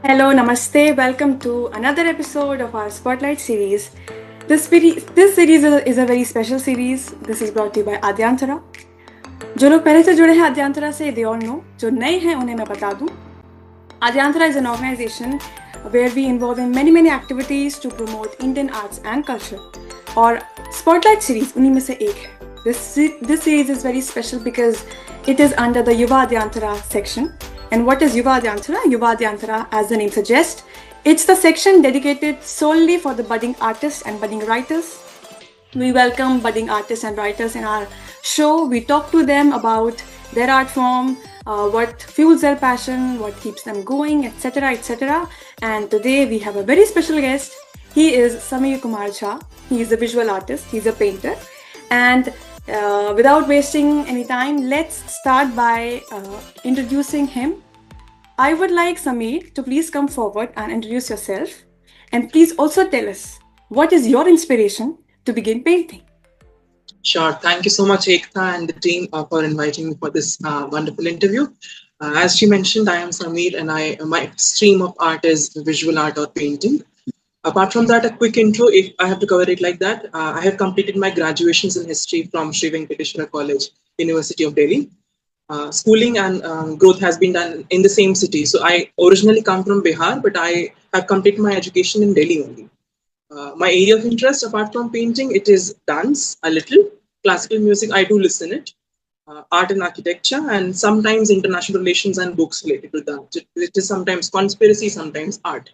Hello, namaste. Welcome to another episode of our Spotlight series. This series is a very special series. This is brought to you by Aadyantara. जो लोग पहले से जुड़े हैं आद्यांतरा से they all know. जो नए हैं उन्हें मैं बता दूं. Aadyantara is an organization where we involve in many activities to promote Indian arts and culture. और Spotlight series उन्हीं में से एक है. This series is very special because it is under the YuvAadyantara section. And what is YuvAadyantara? YuvAadyantara, as the name suggests, it's the section dedicated solely for the budding artists and budding writers. We welcome budding artists and writers in our show. We talk to them about their art form, what fuels their passion, what keeps them going, etc., etc. And today we have a very special guest. He is Sameer Kumar Jha. He is a visual artist. He's a painter. And without wasting any time, let's start by introducing him. I would like Sameer to please come forward and introduce yourself. And please also tell us, what is your inspiration to begin painting? Sure. Thank you so much, Ekta and the team for inviting me for this wonderful interview. As she mentioned, I am Sameer and my stream of art is visual art or painting. Apart from that, a quick intro, if I have to cover it like that, I have completed my graduations in history from Sri Venkateshwara College, University of Delhi. Schooling and growth has been done in the same city. So I originally come from Bihar, but I have completed my education in Delhi only. My area of interest, apart from painting, it is dance a little, classical music. I do listen it, art and architecture, and sometimes international relations and books related to that. It is sometimes conspiracy, sometimes art.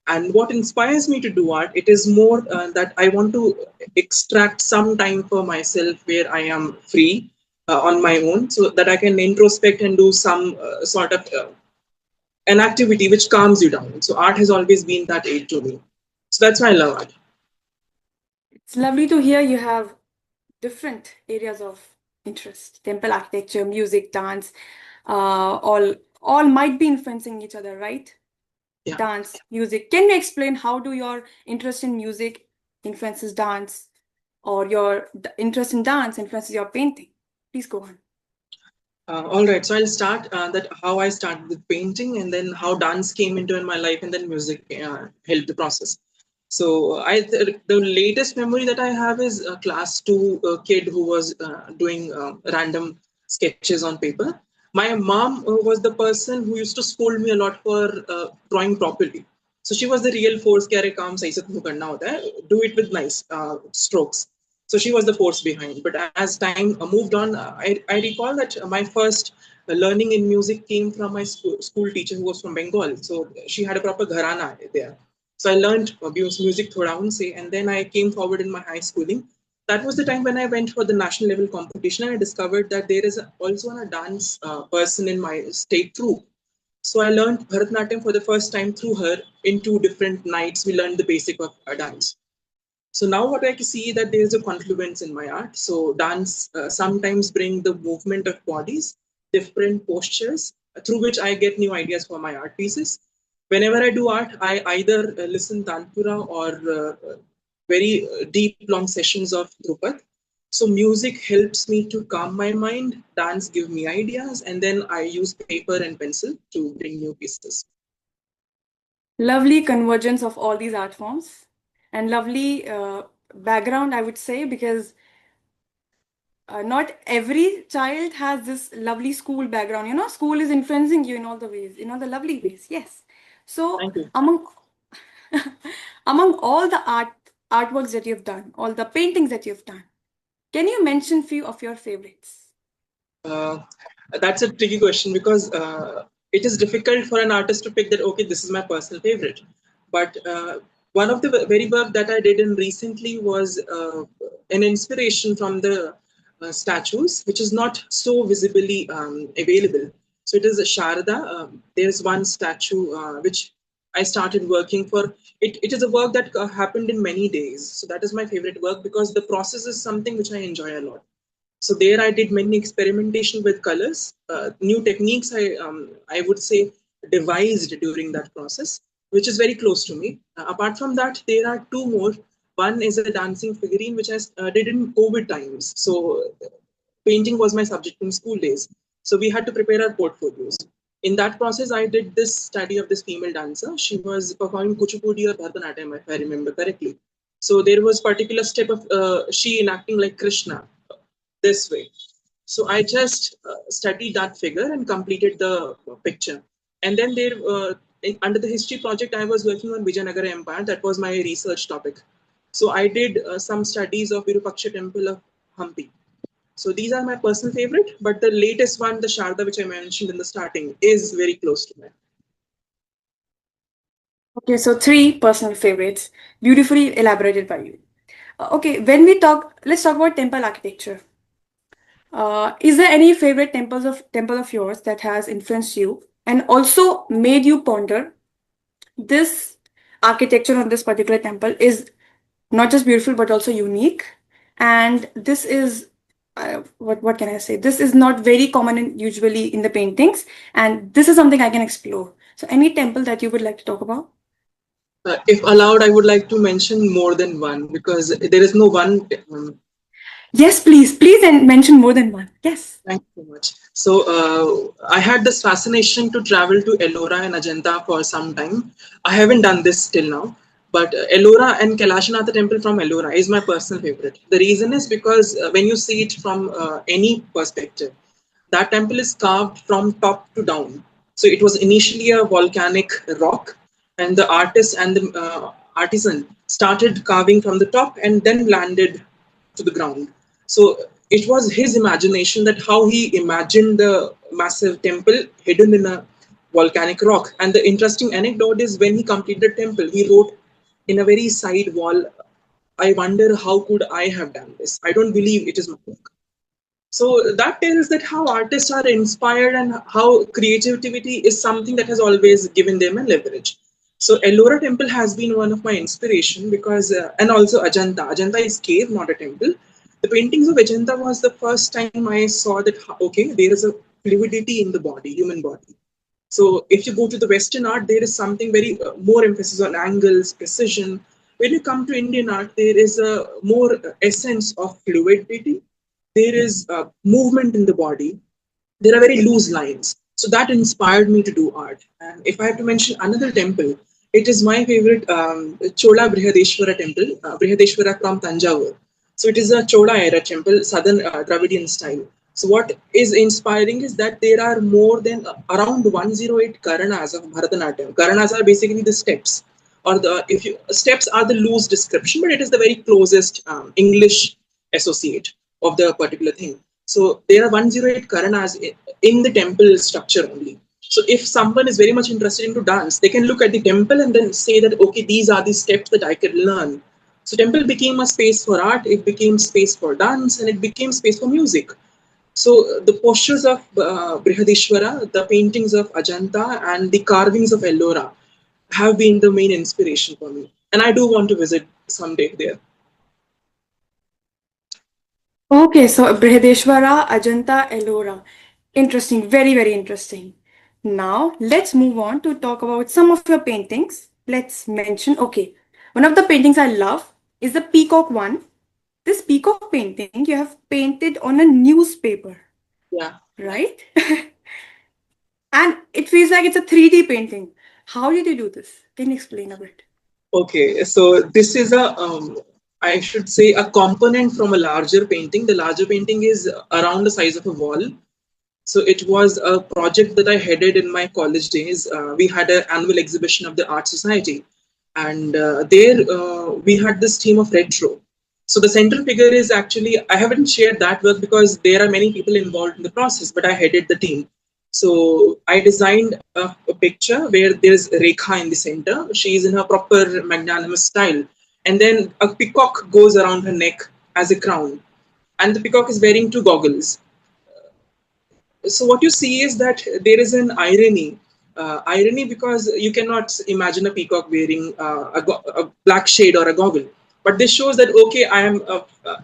And what inspires me to do art, it is more that I want to extract some time for myself where I am free on my own, so that I can introspect and do some sort of an activity which calms you down. So art has always been that aid to me. So that's why I love art. It's lovely to hear you have different areas of interest: temple architecture, music, dance. All might be influencing each other, right? Yeah. Dance, music. Can you explain how do your interest in music influences dance, or your interest in dance influences your painting? Please go on. All right, so I'll start that how I started with painting, and then how dance came into in my life, and then music helped the process. So the latest memory that I have is a class two kid who was doing random sketches on paper. My mom was the person who used to scold me a lot for drawing properly. So she was the real force. Kya re kaam sahi se tumko karna hota hai. Do it with nice strokes. So she was the force behind. But as time moved on, I recall that my first learning in music came from my school teacher who was from Bengal. So she had a proper gharana there. So I learned music thoda unse, and then I came forward in my high schooling. That was the time when I went for the national level competition, and I discovered that there is also a dance person in my state troop. So I learned Bharatanatyam for the first time through her in 2 different nights. We learned the basic of dance. So now what I can see that there is a confluence in my art. So dance sometimes bring the movement of bodies, different postures through which I get new ideas for my art pieces. Whenever I do art, I either listen Tanpura or very deep long sessions of Drupad. So music helps me to calm my mind, dance give me ideas, and then I use paper and pencil to bring new pieces. Lovely convergence of all these art forms, and lovely background, I would say, because not every child has this lovely school background. You know, school is influencing you in all the ways, in all the lovely ways. Yes. So Thank you. among all the artworks that you've done, all the paintings that you've done, can you mention few of your favorites? Uh, that's a tricky question because it is difficult for an artist to pick that, okay, this is my personal favorite. But one of the very work that I did in recently was an inspiration from the statues, which is not so visibly available. So it is a Sharda. There's one statue which I started working for. It is a work that happened in many days. So that is my favorite work because the process is something which I enjoy a lot. So there I did many experimentation with colors, new techniques I would say devised during that process, which is very close to me. Apart from that, there are two more. One is a dancing figurine which I did in COVID times. So painting was my subject in school days. So we had to prepare our portfolios. in that process, I did this study of this female dancer. She was performing Kuchipudi or Bharatanatyam, if I remember correctly. So there was particular step of she enacting like Krishna this way. So I just studied that figure and completed the picture. And then under the history project, I was working on Vijayanagara Empire. That was my research topic. So I did some studies of Virupaksha temple of Hampi. So these are my personal favorite, but the latest one, the Sharda, which I mentioned in the starting, is very close to me. Okay, so 3 personal favorites, beautifully elaborated by you. Okay, when we talk, let's talk about temple architecture. Is there any favorite temple of yours that has influenced you and also made you ponder this architecture on this particular temple is not just beautiful but also unique, and this is what can I say? This is not very common usually in the paintings, and this is something I can explore. So, any temple that you would like to talk about? If allowed, I would like to mention more than one because there is no one. Yes, please, and mention more than one. Yes. Thank you so much. So I had this fascination to travel to Ellora and Ajanta for some time. I haven't done this till now, but Ellora and Kailashanatha temple from Ellora is my personal favorite. The reason is because when you see it from any perspective, that temple is carved from top to down. So it was initially a volcanic rock, and the artist and the artisan started carving from the top and then landed to the ground. So it was his imagination that how he imagined the massive temple hidden in a volcanic rock. And the interesting anecdote is when he completed the temple, he wrote in a very side wall, I wonder how could I have done this? I don't believe it is my work. So that tells that how artists are inspired and how creativity is something that has always given them a leverage. So Ellora temple has been one of my inspiration because, and also Ajanta. Ajanta is cave, not a temple. The paintings of Ajanta was the first time I saw that, okay, there is a fluidity in the body, human body. So if you go to the Western art, there is something very more emphasis on angles, precision. When you come to Indian art, there is a more essence of fluidity. There is movement in the body. There are very loose lines. So that inspired me to do art. And if I have to mention another temple, it is my favorite Chola Brihadeshwara temple, Brihadeshwara from Tanjavur. So it is a Chola era temple, southern Dravidian style. So what is inspiring is that there are more than around 108 Karanas of Bharatanatyam. Karanas are basically the steps, or the if you steps are the loose description, but it is the very closest English associate of the particular thing. So there are 108 Karanas in the temple structure only. So if someone is very much interested into dance, they can look at the temple and then say that, okay, these are the steps that I can learn. So temple became a space for art, it became space for dance, and it became space for music. So the postures of Brihadeshwara, the paintings of Ajanta, and the carvings of Ellora have been the main inspiration for me. And I do want to visit someday there. Okay, so Brihadeshwara, Ajanta, Ellora. Interesting, very interesting. Now, let's move on to talk about some of your paintings. Let's mention, okay, one of the paintings I love is the peacock one. This peacock painting you have painted on a newspaper. Yeah. Right? And it feels like it's a 3D painting. How did you do this? Can you explain a bit? Okay, so this is I should say, a component from a larger painting. The larger painting is around the size of a wall. So it was a project that I headed in my college days. We had an annual exhibition of the Art Society, and there we had this theme of retro. So the central figure is actually, I haven't shared that work because there are many people involved in the process, but I headed the team. So I designed a picture where there's Rekha in the center. She is in her proper magnanimous style. And then a peacock goes around her neck as a crown. And the peacock is wearing two goggles. So what you see is that there is an irony because you cannot imagine a peacock wearing a black shade or a goggle. But this shows that, okay, I am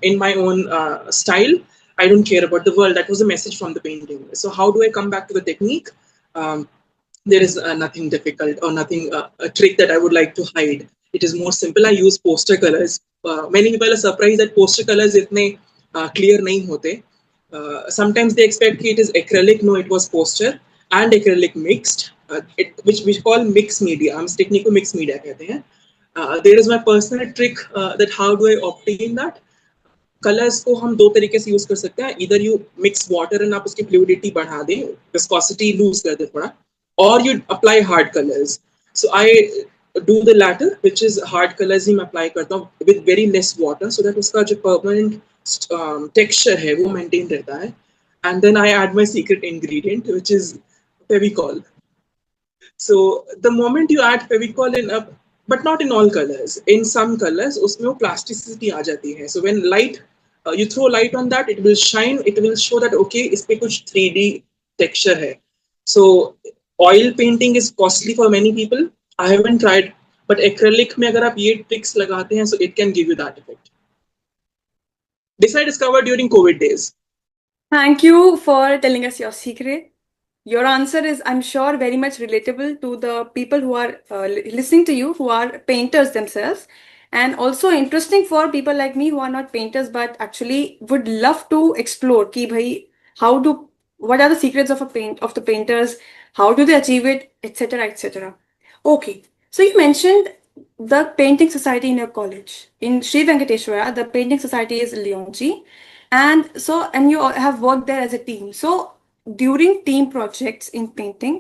in my own style. I don't care about the world. That was a message from the painting. So how do I come back to the technique? There is nothing difficult or nothing, a trick that I would like to hide. It is more simple. I use poster colors. Many people are surprised that poster colors itne clear nahi hote. Sometimes they expect it is acrylic. No, it was poster. and acrylic mixed, which we call mixed media. हम technique को mixed media कहते हैं. There is my personal trick that how do I obtain that. Colours को हम दो तरीके से use कर सकते हैं. इधर यू मिक्स वाटर एंड आप उसकी फ्लूइडिटी बढ़ा दें, विस्कोसिटी लूज कर दें थोड़ा, और you apply hard colours. So I do the latter, which is hard colours ही मैं अप्लाई करता हूँ with very less water, so that उसका जो परमानेंट टेक्सचर है वो मेंटेन रहता है. And then I add my secret ingredient which is Fevicol. So the moment you add Fevicol in up, but not in all colors, in some colors, उसमें वो plasticity आ जाती है. So when light, you throw light on that, it will shine. It will show that okay, इस पे कुछ 3D texture है. So oil painting is costly for many people. I haven't tried, but acrylic में अगर आप ये tricks लगाते हैं, so it can give you that effect. This I discovered during COVID days. Thank you for telling us your secret. Your answer is, I'm sure, very much relatable to the people who are listening to you, who are painters themselves, and also interesting for people like me who are not painters but actually would love to explore ki bhai, what are the secrets of the painters, how do they achieve it, etc., etc. Okay, so you mentioned the painting society in your college in Sri Venkateshwara. The painting society is Leonji, and you have worked there as a team. So during team projects in painting,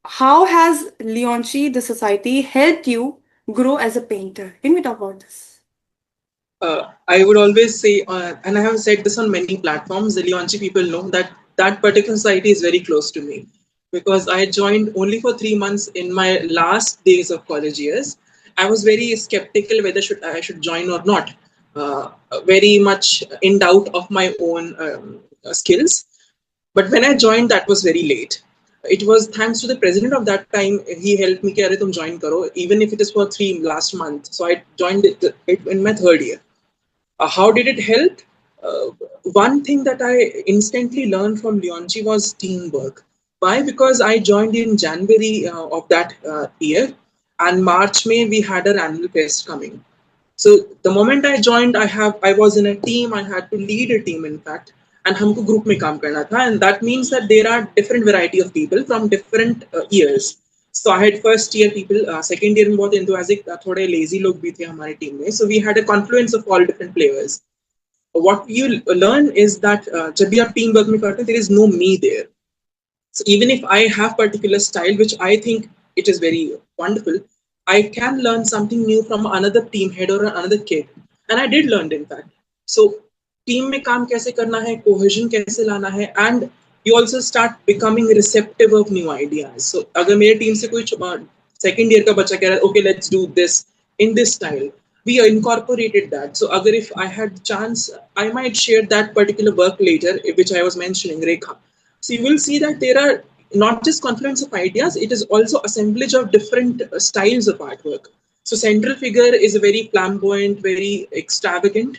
how has Leonchi, the society, helped you grow as a painter? Can we talk about this? I would always say, and I have said this on many platforms, the Leonchi people know that that particular society is very close to me, because I joined only for 3 months in my last days of college years. I was very skeptical whether I should join or not, very much in doubt of my own skills. But when I joined, that was very late. It was thanks to the president of that time. He helped me, "Arey, tum join karo," even if it is for last month. So I joined it in my third year. How did it help? One thing that I instantly learned from Leonchi was teamwork. Why? Because I joined in January of that year, and March, May, we had our annual fest coming. So the moment I joined, I was in a team. I had to lead a team, in fact, and हमको group में काम करना था, and that means that there are different variety of people from different years. So I had first year people, second year में बहुत enthusiastic, थोड़े lazy लोग भी थे हमारे team में. So we had a confluence of all different players. What you learn is that जब भी आप team work में करते हैं, there is no me there. So even if I have particular style, which I think it is very wonderful, I can learn something new from another team head or another kid. And I did learn, in fact. So team में काम कैसे करना है, cohesion कैसे लाना है, and you also start becoming receptive of new ideas. So अगर मेरे team से कोई second year का बच्चा कह रहा है, okay, let's do this in this style, we incorporated that. So अगर if I had chance, I might share that particular work later, which I was mentioning, Rekha. So you will see that there are not just confluence of ideas, it is also assemblage of different styles of artwork. So central figure is very flamboyant, very extravagant.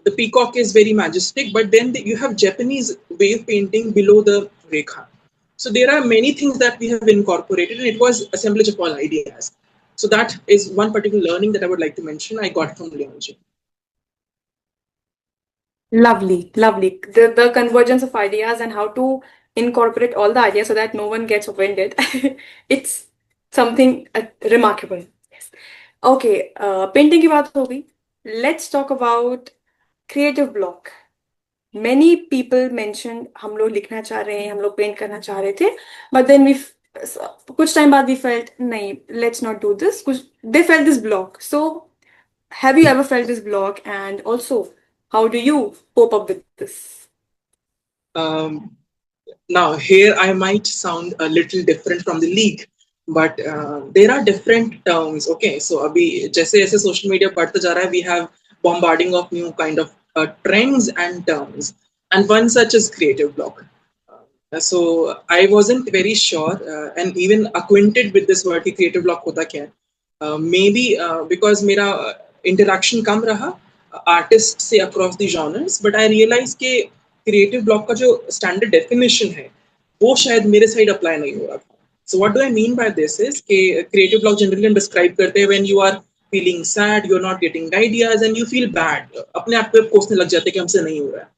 The peacock is very majestic, but then you have Japanese wave painting below the rekha. So there are many things that we have incorporated, and it was assemblage of all ideas. So that is one particular learning that I would like to mention I got from Leonji. Lovely, lovely. The convergence of ideas and how to incorporate all the ideas so that no one gets offended. It's something remarkable. Yes. Okay, painting की बात हो गई. Let's talk about creative block. Many people mentioned हम लोग लिखना चाह रहे हैं, हम लोग पेंट करना चाह रहे थे, but then कुछ time बाद we felt नहीं, let's not do this. They felt this block. So have you ever felt this block, and also how do you cope up with this? Now here I might sound a little different from the league, but there are different terms. Okay, so अभी जैसे जैसे social media बढ़ता जा रहा है, we have bombarding of new kind of trends and terms, and one such is creative block. So I wasn't very sure and even acquainted with this word कि creative block होता क्या है. Maybe because मेरा interaction कम रहा artists से across the genres, but I realized कि creative block का जो standard definition है वो शायद मेरे side apply नहीं हो रहा था. So what do I mean by this is कि creative block generally describe करते हैं when you are feeling sad, you're not getting ideas and you feel bad. अपने आप पे कोसने लग जाते हैं कि हमसे नहीं हो रहा है.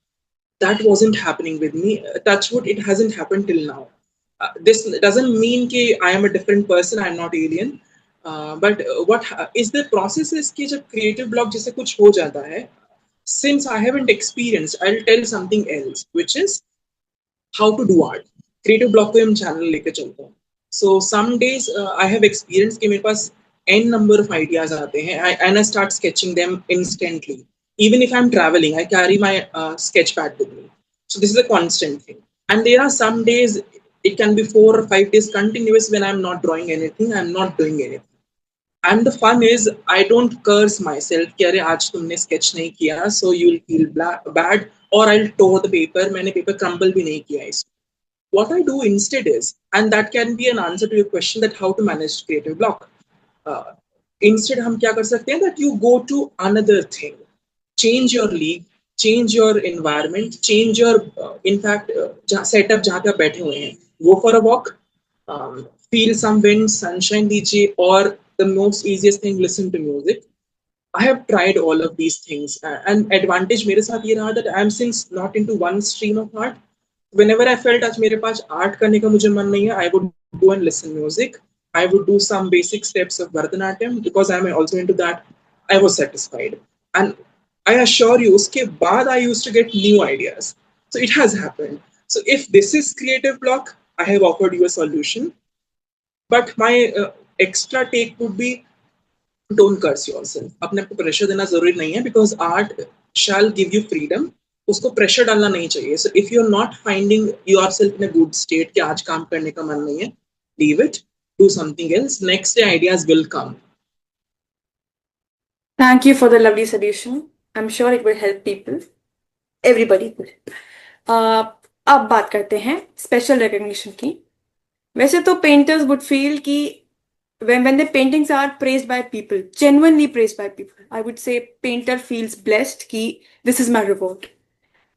That wasn't happening with me. Touch wood, it hasn't happened till now. This doesn't mean कि I am a different person, I am not alien. But what is the process is कि जब creative block जैसे कुछ हो जाता है, since I haven't experienced, I'll tell something else, which is how to do art. Creative block पे हम channel लेके चलते हैं. So some days I have experienced कि मेरे पास n number of ideas आते हैं, and I start sketching them instantly. Even if I'm traveling, I carry my sketch pad with me. So this is a constant thing. And there are some days it can be 4 or 5 days continuous when I'm not drawing anything, I'm not doing anything. And the fun is I don't curse myself कि अरे आज तुमने sketch नहीं किया, so you'll feel bad, or I'll tore the paper, मैंने paper crumble भी नहीं किया इसमें. What I do instead is, and that can be an answer to your question that how to manage creative block. Uh, Instead हम क्या कर सकते हैं that you go to another thing, change your league, change your environment, change your in fact setup जहाँ पे आप बैठे हुए हैं, go for a walk, feel some wind, sunshine लीजिए, or the most easiest thing, listen to music. I have tried all of these things, and advantage मेरे साथ ये रहा that I am since not into one stream of art. Whenever I felt आज मेरे पास art करने का मुझे मन नहीं है, I would go and listen music. I would do some basic steps of Bharatanatyam because I am also into that. I was satisfied, and I assure you, उसके बाद I used to get new ideas. So it has happened. So if this is creative block, I have offered you a solution. But my extra take would be don't curse yourself. अपने आप को pressure देना जरूरी नहीं है because art shall give you freedom. उसको pressure डालना नहीं चाहिए. So if you're not finding yourself in a good state कि आज काम करने का मन नहीं है, leave it, do something else. Next day ideas will come. Thank you for the lovely solution. I'm sure it will help people. Everybody will. अब बात करते हैं स्पेशल रिकग्निशन की. वैसे तो पेंटर्स would feel कि when the paintings are praised by people, genuinely praised by people, I would say painter feels blessed कि this is my reward.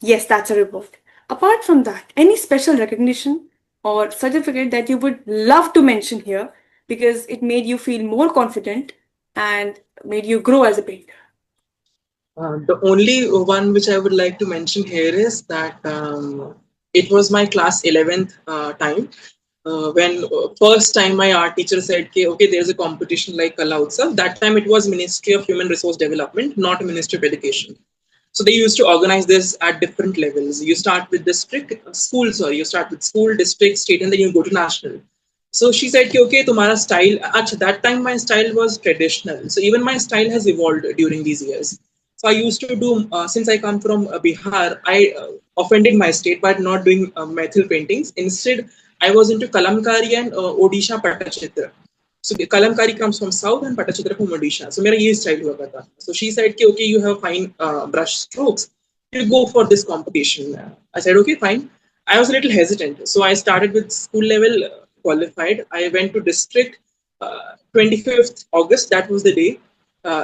Yes, that's a reward. Apart from that, any special recognition or certificate that you would love to mention here because it made you feel more confident and made you grow as a painter? The only one which I would like to mention here is that it was my class 11th time when first time my art teacher said, okay, there's a competition like Kala Utsav. That time it was Ministry of Human Resource Development, not Ministry of Education. So they used to organize this at different levels. You start with you start with school, district, state, and then you go to national. So she said, okay, tumhara style, at that time my style was traditional. So even my style has evolved during these years. So I used to do, since I come from Bihar, I offended my state by not doing metal paintings. Instead, I was into Kalamkari and Odisha Patachitra. So Kalamkari comes from south and Patachitra from Odisha. So मेरा ये style हुआ करता. So she said, okay, you have fine brush strokes. You go for this competition. I said, okay, fine. I was a little hesitant. So I started with school level, qualified. I went to district, 25th August, that was the day.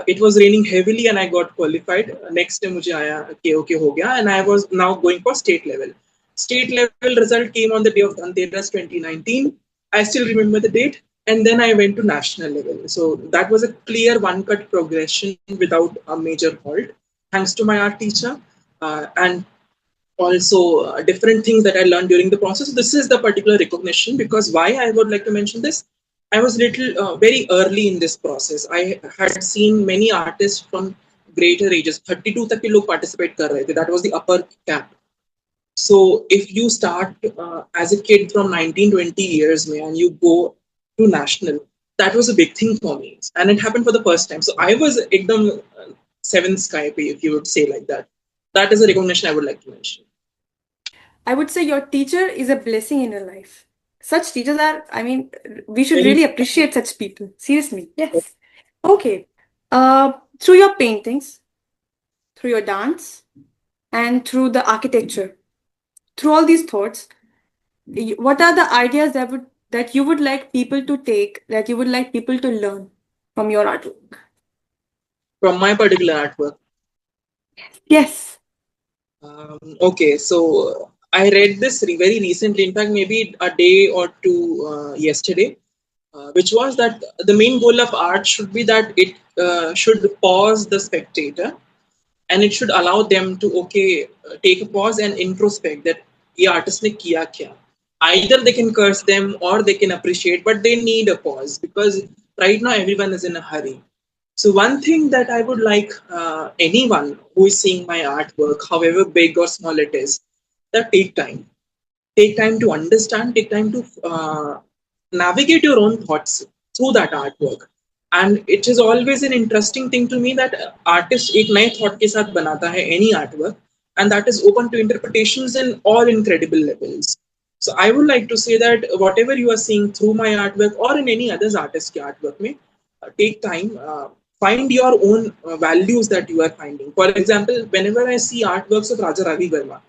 It was raining heavily and I got qualified. Next day मुझे आया कि okay हो गया, and I was now going for state level. State level result came on the day of Dhanteras 2019. I still remember the date. And then I went to national level. So that was a clear one-cut progression without a major halt, thanks to my art teacher. And also different things that I learned during the process. This is the particular recognition because why I would like to mention this. I was little very early in this process. I had seen many artists from greater ages. 32 तक के लोग participate कर रहे थे. That was the upper cap. So if you start as a kid from 19, 20 years and you go to national, that was a big thing for me. And it happened for the first time. So I was ekdam seventh sky, if you would say like that. That is a recognition I would like to mention. I would say your teacher is a blessing in your life. Such teachers are, I mean, we should really appreciate such people. Seriously. Yes. Okay. Through your paintings, through your dance, and through the architecture, through all these thoughts, what are the ideas that you would like people to take, that you would like people to learn from your artwork? From my particular artwork? Yes. Okay, so I read this very recently, in fact, maybe a day or two yesterday, which was that the main goal of art should be that it should pause the spectator and it should allow them to, take a pause and introspect that ये artist ने किया क्या. Either they can curse them or they can appreciate, but they need a pause because right now everyone is in a hurry. So one thing that I would like anyone who is seeing my artwork, however big or small it is, that take time to understand, take time to navigate your own thoughts through that artwork. And it is always an interesting thing to me that artist एक नए thought के साथ बनाता है any artwork, and that is open to interpretations in all incredible levels. So I would like to say that whatever you are seeing through my artwork or in any other artist के artwork में, take time, find your own values that you are finding. For example, whenever I see artworks of Raja Ravi Verma,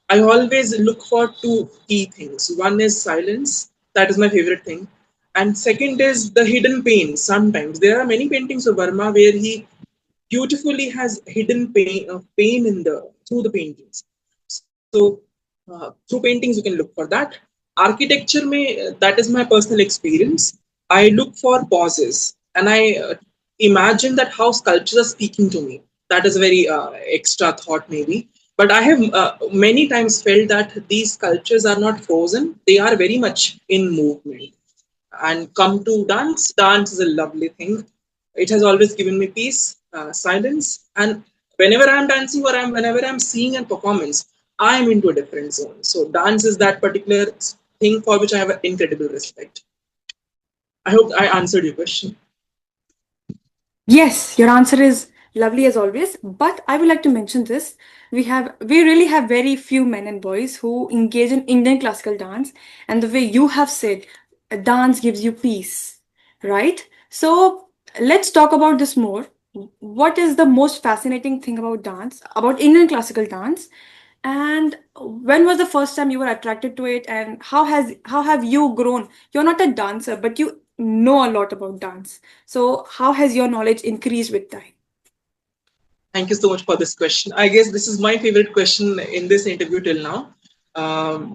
I always look for two key things. One is silence, that is my favorite thing. And second is the hidden pain. Sometimes there are many paintings of Verma where he beautifully has hidden pain in the through the paintings. So through paintings you can look for that. Architecture mein, that is my personal experience. I look for pauses and I imagine that how sculptures are speaking to me. That is a very extra thought maybe. But I have many times felt that these sculptures are not frozen; they are very much in movement. And come to dance, dance is a lovely thing. It has always given me peace, silence, and whenever I'm dancing or whenever I'm seeing a performance, I'm into a different zone. So dance is that particular thing for which I have incredible respect. I hope I answered your question. Yes, your answer is lovely as always. But I would like to mention this. We really have very few men and boys who engage in Indian classical dance. And the way you have said, a dance gives you peace, right? So let's talk about this more. What is the most fascinating thing about dance, about Indian classical dance? And when was the first time you were attracted to it, and how have you grown? You're not a dancer, but you know a lot about dance. So how has your knowledge increased with time? Thank you so much for this question. I guess this is my favorite question in this interview till now.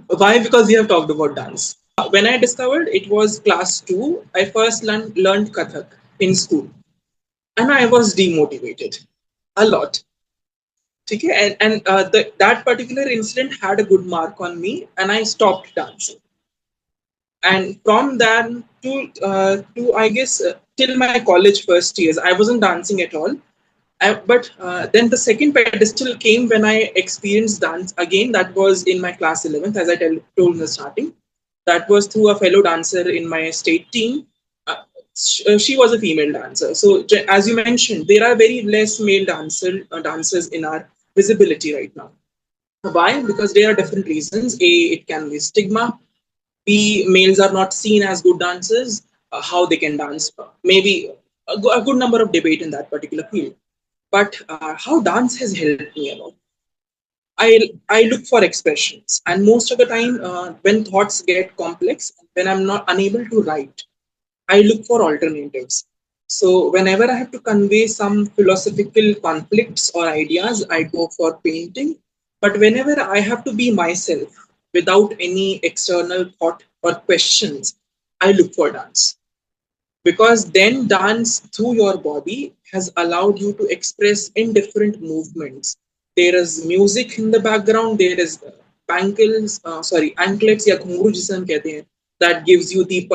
Why? Because we have talked about dance. When I discovered it was class 2, I first learned Kathak in school. And I was demotivated a lot. Okay? And that particular incident had a good mark on me, and I stopped dancing. And from then to I guess till my college first years, I wasn't dancing at all. But then the second pedestal came when I experienced dance again. That was in my class 11th, as I told in the starting. That was through a fellow dancer in my state team. She was a female dancer. So as you mentioned, there are very less male dancers in our visibility right now. Why? Because there are different reasons. A, it can be stigma. B, males are not seen as good dancers. How they can dance? Maybe a good number of debate in that particular field. But how dance has helped me a lot. I look for expressions, and most of the time, when thoughts get complex, when I'm not unable to write, I look for alternatives. So whenever I have to convey some philosophical conflicts or ideas, I go for painting. But whenever I have to be myself without any external thought or questions, I look for dance. Because then dance through your body has allowed you to express in different movements. There is music in the background, there is anklets या घुंघरू जिसे हम कहते हैं, that gives you the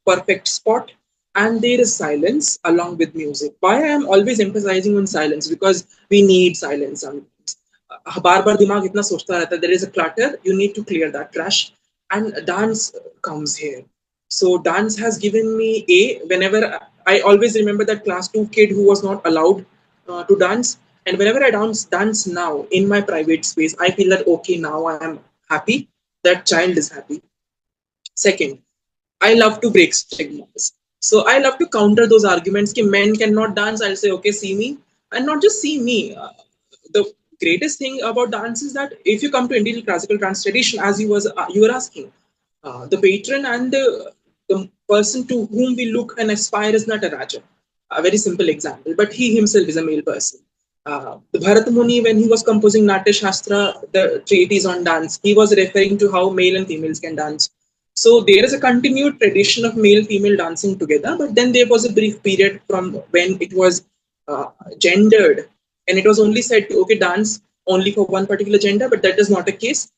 perfect spot, and there is silence along with music. Why I am always emphasizing on silence? Because we need silence sometimes. बार बार दिमाग इतना सोचता रहता है, there is a clutter, you need to clear that trash, and dance comes here. So dance has given me whenever I always remember that class 2 kid who was not allowed to dance. And whenever I dance now in my private space, I feel that okay, now I am happy. That child is happy. Second, I love to break stigmas. So I love to counter those arguments that men cannot dance. I'll say, okay, see me. And not just see me. The greatest thing about dance is that if you come to Indian classical dance tradition, as you were asking, the patron and the person to whom we look and aspire is not a Raja. A very simple example, but he himself is a male person. The Bharat Muni, when he was composing Natya Shastra, the treatise on dance, he was referring to how male and females can dance. So there is a continued tradition of male-female dancing together, but then there was a brief period from when it was gendered, and it was only said to okay dance only for one particular gender, but that is not a case.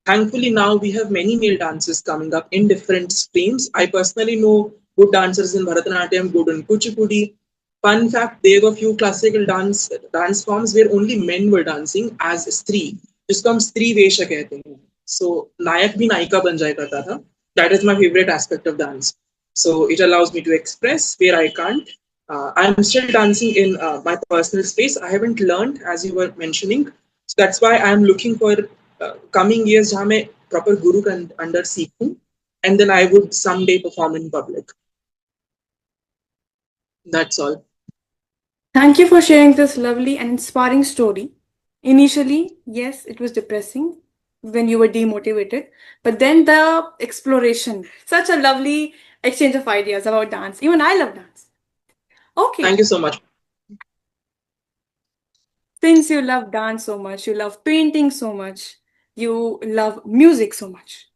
Thankfully, now we have many male dancers coming up in different streams. I personally know good dancers in Bharatanatyam, good in Kuchipudi. Fun fact, there were few classical dance forms where only men were dancing as स्त्री, जिसको हम स्त्री वेश कहते हैं. So नायक भी नायिका बन जाया करता था. That is my favorite aspect of dance. So it allows me to express where I can't. I'm still dancing in my personal space. I haven't learned, as you were mentioning. So that's why I'm looking for coming years जहाँ मैं proper guru के under सीखूं, and then I would someday perform in public. That's all. Thank you for sharing this lovely and inspiring story. Initially, yes, it was depressing when you were demotivated, but then the exploration, such a lovely exchange of ideas about dance. Even I love dance. Okay. Thank you so much. Since you love dance so much, you love painting so much, you love music so much.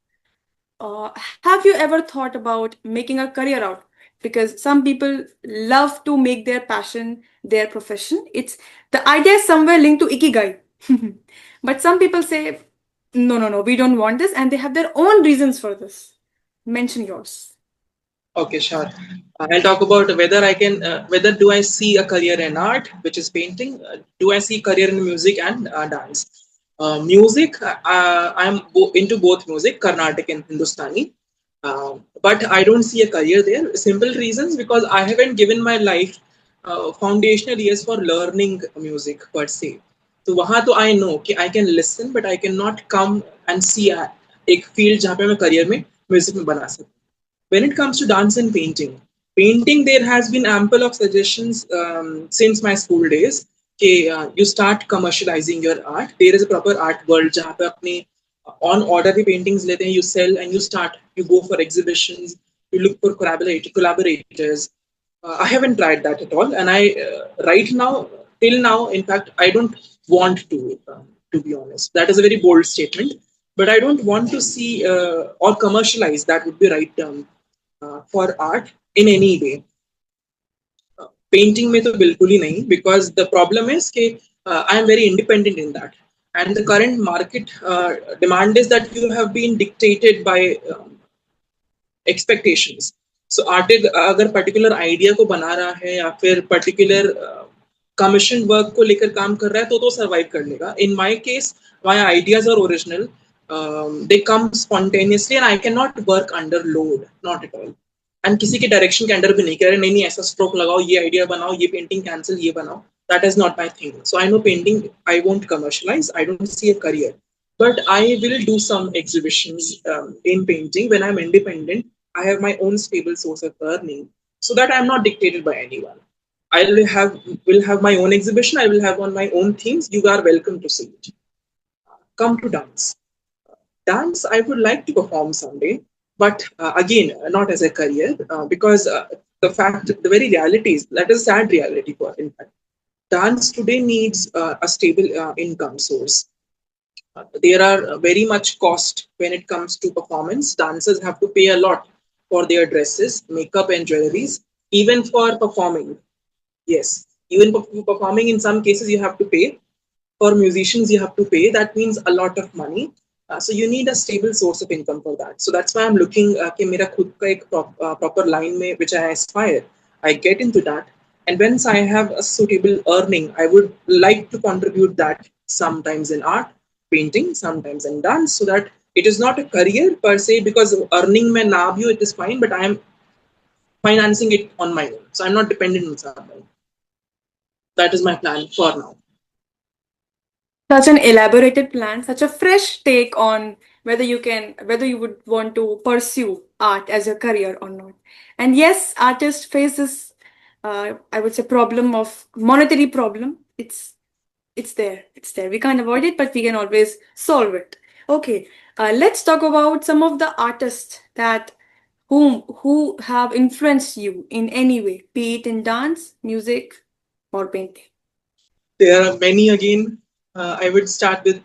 Have you ever thought about making a career out? Because some people love to make their passion their profession. It's the idea is somewhere linked to ikigai. But some people say, no, no, no, we don't want this, and they have their own reasons for this. Mention yours. Okay, sure. I'll talk about whether I can, whether do I see a career in art, which is painting, do I see career in music and dance? Music, I'm into both music, Carnatic and Hindustani, but I don't see a career there. Simple reasons, because I haven't given my life foundational years for learning music per se. तो वहाँ तो I know कि I can listen, but I cannot come and see एक field जहाँ पे मैं career में music में बना सकूँ. When it comes to dance and painting there has been ample of suggestions since my school days. You start commercializing your art. There is a proper art world जहाँ पे अपने on order भी paintings लेते हैं, you sell and you go for exhibitions, you look for collaborators. I haven't tried that at all, and I right now, till now, in fact, I don't want to be honest. That is a very bold statement, but I don't want to see or commercialize. That would be right term for art in any way. Painting में तो बिल्कुल ही नहीं, because the problem is कि I am very independent in that, and the current market demand is that you have been dictated by expectations. So artist अगर particular idea को बना रहा है या फिर पर्टिकुलर कमीशन वर्क को लेकर काम कर रहा है तो सर्वाइव कर लेगा. In my case my ideas are original, they come spontaneously and I can not work under load, not at all. And किसी के डायरेक्शन के अंडर भी नहीं कह रहे नहीं ऐसा स्ट्रोक लगाओ, ये आइडिया बनाओ, ये पेंटिंग कैंसिल, ये बनाओ. That is not my thing. So I know painting I won't commercialize. I don't see a career, but I will do some exhibitions in painting when I'm independent. I have my own stable source of earning, so that I'm not dictated by anyone. I will have my own exhibition. I will have on my own themes. You are welcome to see it. Come to dance. Dance I would like to perform someday, but again not as a career, because the very reality is that is a sad reality for in fact. Dance today needs a stable income source. There are very much cost when it comes to performance. Dancers have to pay a lot for their dresses, makeup, and jewelries, even for performing. Yes, even for performing, in some cases, you have to pay. For musicians, you have to pay. That means a lot of money. So you need a stable source of income for that. So that's why I'm looking कि मेरा खुद का एक proper line में which I aspire. I get into that. And once I have a suitable earning, I would like to contribute that sometimes in art, painting, sometimes in dance, so that it is not a career per se, because earning mein na bhi ho, it is fine, but I am financing it on my own. So I'm not dependent on someone. That is my plan for now. Such an elaborated plan, such a fresh take on whether you would want to pursue art as a career or not. And yes, artists face this, I would say, problem of monetary problem. It's there. We can't avoid it, but we can always solve it. Okay, let's talk about some of the artists who have influenced you in any way, be it in dance, music, or painting. There are many again. I would start with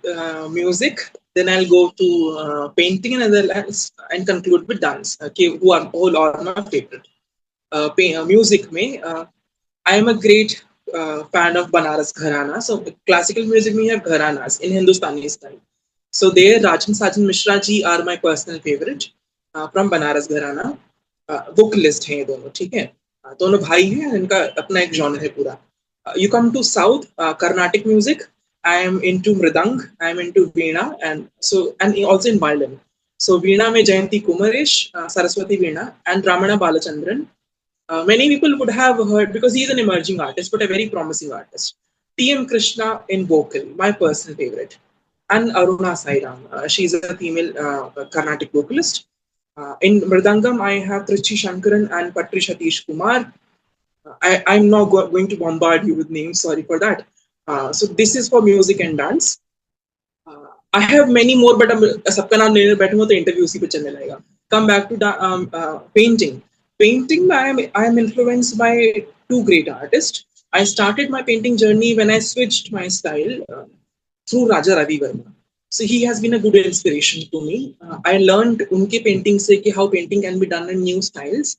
music, then I'll go to painting, and then and conclude with dance. Okay, who are all are my favorite. Music में, I am a great fan of Banaras Gharana. So classical music में have Gharanas in Hindustani style. So there, Rajan Sajan Mishra ji are my personal favorite from Banaras Gharana. Vocalist हैं ये दोनों, ठीक है? दोनों भाई हैं, इनका अपना एक genre है पूरा. You come to South, Carnatic music. I am into mridang, I am into veena, and also in violin. So veena में Jayanti Kumaresh, Saraswati Veena, and Ramana Balachandran. Many people would have heard, because he is an emerging artist, but a very promising artist. T.M. Krishna in vocal, my personal favorite. And Aruna Sairam, she's a female Carnatic vocalist. In Mridangam, I have Trichy Shankaran and Patri Satish Kumar. I'm not going to bombard you with names, sorry for that. So this is for music and dance. I have many more, but सबका नाम लेने बैठूंगा तो interview उसी पे चलने लगेगा. Come back to painting. Painting, I am influenced by two great artists. I started my painting journey when I switched my style through Raja Ravi Verma. So he has been a good inspiration to me. I learned unke painting se ki how painting can be done in new styles.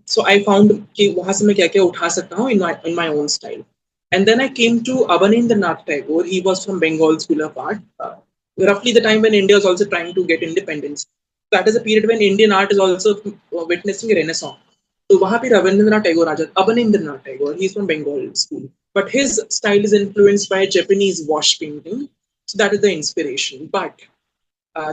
So I found कि वहाँ से मैं क्या-क्या उठा सकता हूँ in my own style. And then I came to Abanindranath Tagore. He was from Bengal School of Art. Roughly the time when India was also trying to get independence. That is a period when Indian art is also witnessing a renaissance. So वहाँ पे Rabindranath Tagore आ जाता. Abanindranath Tagore. He's from Bengal school. But his style is influenced by Japanese wash painting. So that is the inspiration. But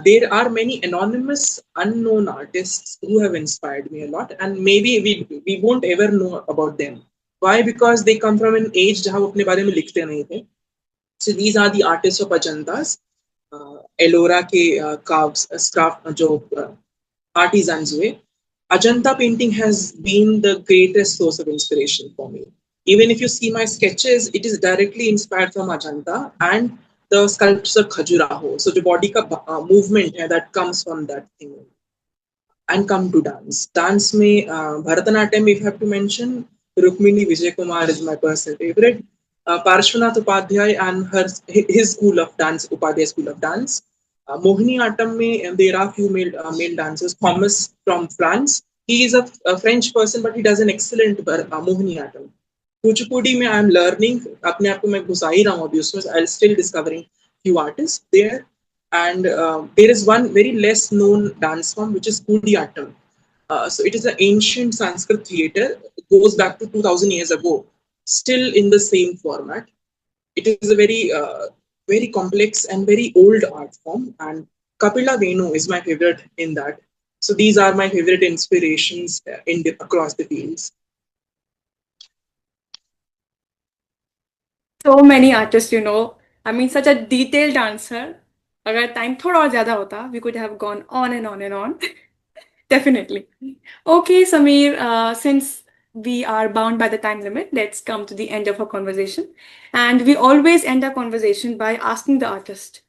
there are many anonymous, unknown artists who have inspired me a lot, and maybe we won't ever know about them. Why? Because they come from an age जहाँ वो अपने बारे में लिखते नहीं थे. So these are the artists of Ajantas, Ellora के craft जो artisans हुए. Ajanta painting has been the greatest source of inspiration for me. Even if you see my sketches, it is directly inspired from Ajanta and the sculpture Khajuraho. So the body ka movement hai, that comes from that thing. And come to dance. Dance में Bharatanatyam, if I have to mention, Rukmini Vijay Kumar is my personal favorite. Parshvanath Upadhyay and his school of dance, Upadhyay School of Dance. Mohiniyattam mein there are few male dancers. Thomas from France. He is a French person, but he does an excellent Mohiniyattam. Kuchipudi mein I am learning. अपने आप को मैं घुसा ही रहा हूँ अभी उसमें. I'll still discovering few artists there. And there is one very less known dance form, which is Kudiyattam. So it is an ancient Sanskrit theatre. It goes back to 2000 years ago, still in the same format. It is a very complex and very old art form. And Kapila Venu is my favorite in that. So these are my favorite inspirations across the fields. So many artists, you know. I mean, such a detailed answer. अगर time थोड़ा और ज़्यादा होता, we could have gone on and on and on. Definitely. Okay, Sameer, since we are bound by the time limit, let's come to the end of our conversation. And we always end our conversation by asking the artist,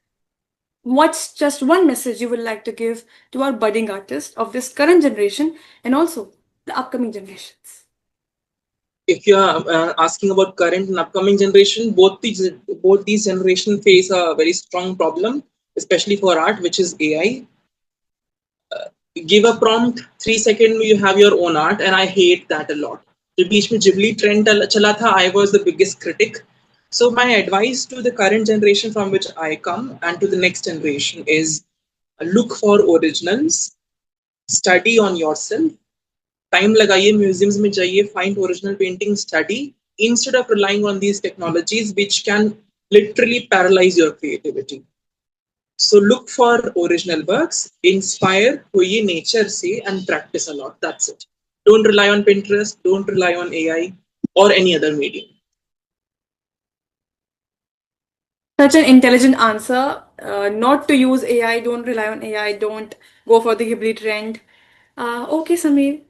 what's just one message you would like to give to our budding artists of this current generation and also the upcoming generations? If you are asking about current and upcoming generation, both these generations face a very strong problem, especially for art, which is AI. Give a prompt, 3 seconds you have your own art, and I hate that a lot. The बीच में Ghibli trend चला था, I was the biggest critic. So my advice to the current generation from which I come and to the next generation is look for originals, study on yourself, time लगाइए museums में जाइए, find original painting, study instead of relying on these technologies which can literally paralyze your creativity. So look for original works, inspire होइए nature से and practice a lot. That's it. Don't rely on Pinterest, don't rely on AI or any other medium. Such an intelligent answer. Not to use AI, don't rely on AI, don't go for the Ghibli trend. Okay, Sameer.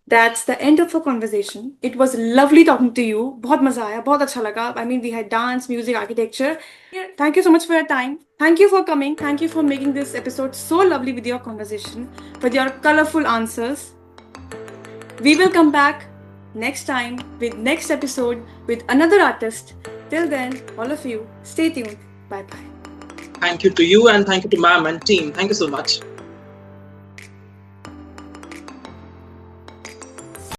That's the end of our conversation. It was lovely talking to you. बहुत मजा आया, बहुत अच्छा लगा. I mean, we had dance, music, architecture. Thank you so much for your time. Thank you for coming. Thank you for making this episode so lovely with your conversation, with your colorful answers. We will come back next time with next episode with another artist. Till then, all of you, stay tuned. Bye-bye. Thank you to you and thank you to ma'am and team. Thank you so much.